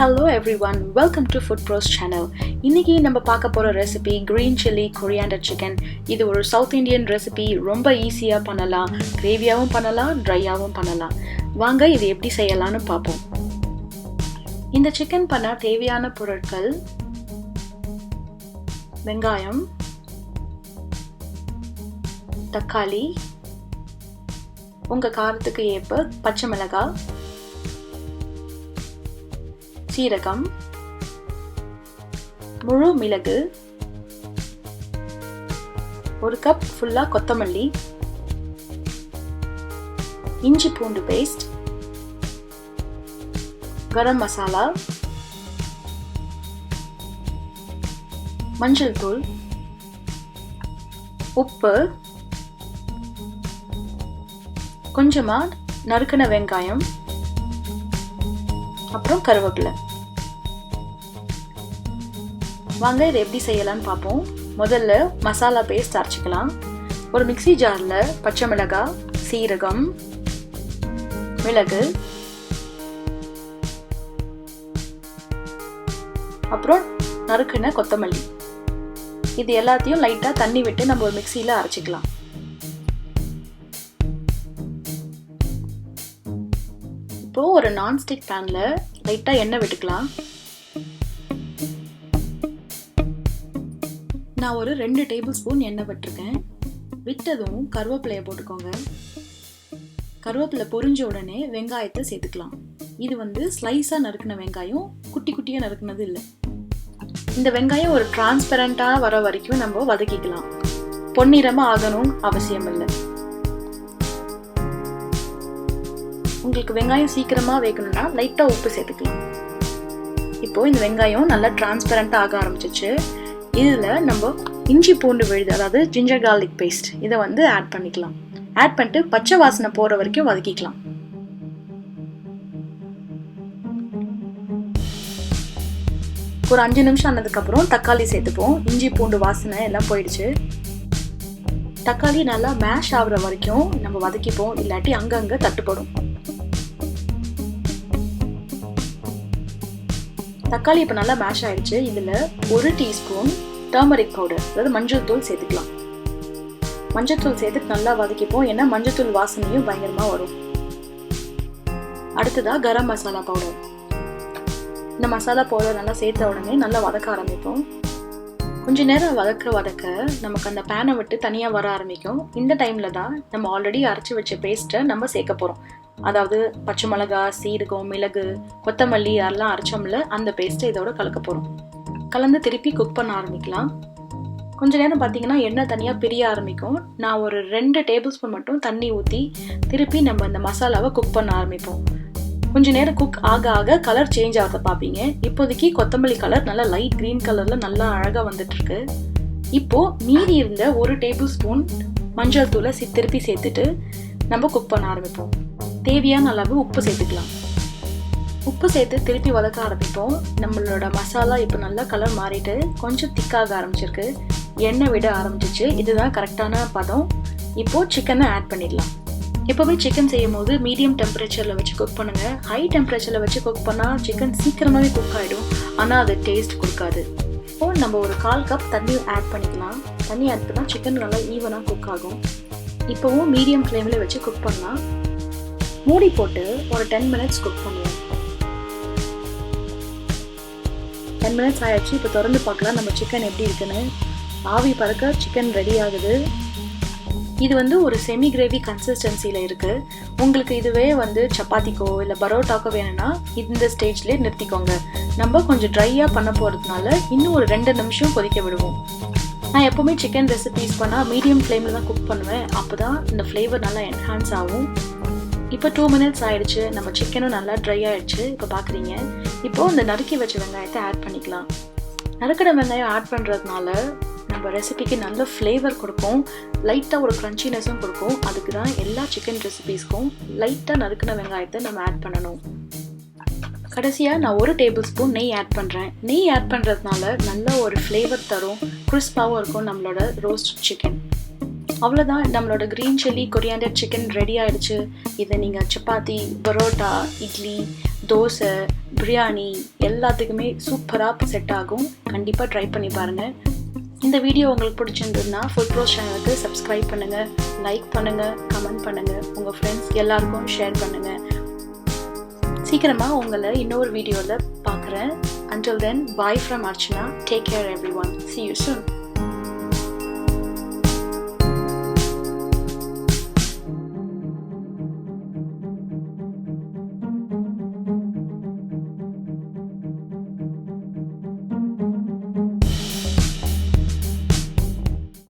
Hello everyone, welcome to Food Pros channel. இன்னைக்கு நம்ம பார்க்க போற recipe Green Chilli Coriander Chicken. இது ஒரு South Indian ரெசிபி, ரொம்ப ஈஸியா பண்ணலாம். கிரேவியாவும் பண்ணலாம், ட்ரையாவும் பண்ணலாம். வாங்க இது எப்படி செய்யலாம்னு பாப்போம். இந்த சிக்கன் பண்ண தேவையான பொருட்கள்: வெங்காயம், தக்காளி, உங்க காரத்துக்கு ஏற்ப பச்சை மிளகாய், சீரகம், முழு மிளகு, ஒரு கப் ஃபுல்லா கொத்தமல்லி, இஞ்சி பூண்டு பேஸ்ட், கரம் மசாலா, மஞ்சள் தூள், உப்பு, கொஞ்சமா நறுக்கின வெங்காயம், அப்புறம் கருவேப்பிலை. வாங்க இதை எப்படி செய்யலாம்னு பார்ப்போம். முதல்ல மசாலா பேஸ்ட் அரைச்சிக்கலாம். ஒரு மிக்ஸி ஜார்ல பச்சை மிளகாய், சீரகம், மிளகு, அப்புறம் நறுக்கின கொத்தமல்லி, இது எல்லாத்தையும் லைட்டா தண்ணி விட்டு நம்ம ஒரு மிக்ஸில அரைச்சிக்கலாம். இப்போ ஒரு நான்ஸ்டிக் பேன்ல லைட்டா எண்ணெய் விட்டுக்கலாம். நான் ஒரு 2 டேபிள் ஸ்பூன் எண்ணெய் விட்டுருக்கேன். விட்டதும் கருவேப்பிலையை போட்டுக்கோங்க. கருவேப்பிலை பொரிஞ்ச உடனே வெங்காயத்தை சேர்த்துக்கலாம். இது ஸ்லைஸா நறுக்கின வெங்காயம், குட்டி குட்டியா நறுக்கினது இல்லை. இந்த வெங்காயம் ஒரு டிரான்ஸ்பரண்டா வர வரைக்கும் நம்ம வதக்கிக்கலாம். பொன்னிறமா ஆகணும் அவசியம் இல்லை. உங்களுக்கு வெங்காயம் சீக்கிரமா வேகணும்னா லைட்டா உப்பு சேர்த்துக்கலாம். இப்போ இந்த வெங்காயம் நல்லா டிரான்ஸ்பரண்டா ஆக ஆரம்பிச்சிச்சு. இதுல நம்ம இஞ்சி பூண்டு விழுது, அதாவது ஜிஞ்சர் கார்லிக் பேஸ்ட், இதை ஆட் பண்ணிக்கலாம். ஆட் பண்ணிட்டு பச்சை வாசனை போற வரைக்கும் வதக்கிக்கலாம். ஒரு 5 நிமிஷம் ஆனதுக்கு அப்புறம் தக்காளி சேர்த்துப்போம். இஞ்சி பூண்டு வாசனை எல்லாம் போயிடுச்சு. தக்காளி நல்லா மேஷ் ஆகுற வரைக்கும் நம்ம வதக்கிப்போம், இல்லாட்டி அங்கங்க தட்டுப்படும். தக்காளி இப்போ நல்லா மேஷ் ஆயிடுச்சு. இதுல 1 டீஸ்பூன் டர்மரிக் பவுடர், அதாவது மஞ்சள் தூள் சேர்த்துக்கலாம். மஞ்சள் தூள் சேர்த்துட்டு நல்லா வதக்கிப்போம், ஏன்னா மஞ்சள் தூள் வாசனையும் பயங்கரமா வரும். அடுத்ததா கரம் மசாலா பவுடர். இந்த மசாலா பவுடர் நல்லா சேர்த்த உடனே நல்லா வதக்க ஆரம்பிப்போம். கொஞ்ச நேரம் வதக்க நமக்கு அந்த பேனை விட்டு தனியா வர ஆரம்பிக்கும். இந்த டைம்ல தான் நம்ம ஆல்ரெடி அரைச்சி வச்ச பேஸ்ட்டை நம்ம சேர்க்க போறோம். அதாவது பச்சை மிளகாய், சீரகம், மிளகு, கொத்தமல்லி அதெல்லாம் அரைச்சோம்ல, அந்த பேஸ்ட்டை இதோட கலக்க போறோம். கலந்து திருப்பி குக் பண்ண ஆரம்பிக்கலாம். கொஞ்ச நேரம் பார்த்தீங்கன்னா எண்ணெய் தனியாக பிரிய ஆரம்பிக்கும். நான் ஒரு 2 டேபிள் ஸ்பூன் மட்டும் தண்ணி ஊற்றி திருப்பி நம்ம இந்த மசாலாவை குக் பண்ண ஆரம்பிப்போம். கொஞ்ச நேரம் குக் ஆக ஆக கலர் சேஞ்ச் ஆகிறத பார்ப்பீங்க. இப்போதைக்கு கொத்தமல்லி கலர் நல்லா லைட் கிரீன் கலர்ல நல்லா அழகாக வந்துட்டு இருக்கு. இப்போ மீதி இருந்த 1 டேபிள் ஸ்பூன் மஞ்சள் தூளை திருப்பி சேர்த்துட்டு நம்ம குக் பண்ண ஆரம்பிப்போம். தேவையான அளவு உப்பு சேர்த்துக்கலாம். உப்பு சேர்த்து திருப்பி வதக்க ஆரம்பிப்போம். நம்மளோட மசாலா இப்போ நல்லா கலர் மாறிட்டு கொஞ்சம் திக்காக ஆரம்பிச்சிருக்கு, எண்ணெய் விட ஆரம்பிச்சிச்சு. இதுதான் கரெக்டான பதம். இப்போ சிக்கனை ஆட் பண்ணிடலாம். எப்போவுமே சிக்கன் செய்யும் போது மீடியம் டெம்பரேச்சரில் வச்சு குக் பண்ணுங்க. ஹை டெம்பரேச்சரில் வச்சு குக் பண்ணால் சிக்கன் சீக்கிரமாகவே குக் ஆகிடும், ஆனால் அது டேஸ்ட் கொடுக்காது. இப்போ நம்ம ஒரு 1/4 கப் தண்ணி ஆட் பண்ணிக்கலாம். தண்ணி ஆட் பண்ணால் சிக்கன் நல்லா ஈவனாக குக் ஆகும். இப்போவும் மீடியம் ஃப்ளேமில் வச்சு குக் பண்ணலாம். மூடி போட்டு ஒரு 10 மினிட்ஸ் குக் பண்ணுவோம். 10 மினிட்ஸ் ஆயிடுச்சு. இப்போ திறந்து பார்க்கலாம் நம்ம சிக்கன் எப்படி இருக்குன்னு. ஆவி பறக்க சிக்கன் ரெடி ஆகுது. இது ஒரு செமி கிரேவி கன்சிஸ்டன்சியில் இருக்கு. உங்களுக்கு இதுவே சப்பாத்திக்கோ இல்லை பரோட்டாக்கோ வேணும்னா இந்த ஸ்டேஜ்லேயே நிறுத்திக்கோங்க. நம்ம கொஞ்சம் ட்ரையாக பண்ண போகிறதுனால இன்னும் ஒரு 2 நிமிஷம் கொதிக்க விடுவோம். நான் எப்போவுமே சிக்கன் ரெசிபீஸ் பண்ணால் மீடியம் ஃப்ளேமில் தான் குக் பண்ணுவேன். அப்போ தான் இந்த ஃப்ளேவர் நல்லா என்ஹான்ஸ் ஆகும். இப்போ 2 மினிட்ஸ் ஆயிடுச்சு. நம்ம சிக்கனும் நல்லா ட்ரை ஆயிடுச்சு. இப்போ பார்க்குறீங்க. இப்போ இந்த நறுக்கி வச்ச வெங்காயத்தை ஆட் பண்ணிக்கலாம். நறுக்கிற வெங்காயம் ஆட் பண்ணுறதுனால நம்ம ரெசிபிக்கு நல்ல ஃப்ளேவர் கொடுக்கும், லைட்டாக ஒரு க்ரன்ச்சினஸும் கொடுக்கும். அதுக்கு தான் எல்லா சிக்கன் ரெசிபீஸ்க்கும் லைட்டாக நறுக்கின வெங்காயத்தை நம்ம ஆட் பண்ணணும். கடைசியாக நான் 1 டேபிள் ஸ்பூன் நெய் ஆட் பண்ணுறேன். நெய் ஆட் பண்ணுறதுனால நல்ல ஒரு ஃப்ளேவர் தரும், கிறிஸ்பாகவும் இருக்கும் நம்மளோட ரோஸ்ட் சிக்கன். அவ்வளோதான், நம்மளோட green chilli coriander chicken ready ஆயிடுச்சு. இதை நீங்கள் சப்பாத்தி, பரோட்டா, இட்லி, தோசை, பிரியாணி எல்லாத்துக்குமே சூப்பராக செட் ஆகும். கண்டிப்பாக ட்ரை பண்ணி பாருங்கள். இந்த வீடியோ உங்களுக்கு பிடிச்சிருந்ததுன்னா ஃபுட் ப்ரோஸ் சேனலுக்கு சப்ஸ்கிரைப் பண்ணுங்கள், லைக் பண்ணுங்கள், கமெண்ட் பண்ணுங்கள், உங்கள் ஃப்ரெண்ட்ஸ் எல்லாருக்கும் ஷேர் பண்ணுங்கள். சீக்கிரமாக உங்களை இன்னொரு வீடியோவில் பார்க்குறேன். Until then, bye from Archana. Take care everyone. See you soon.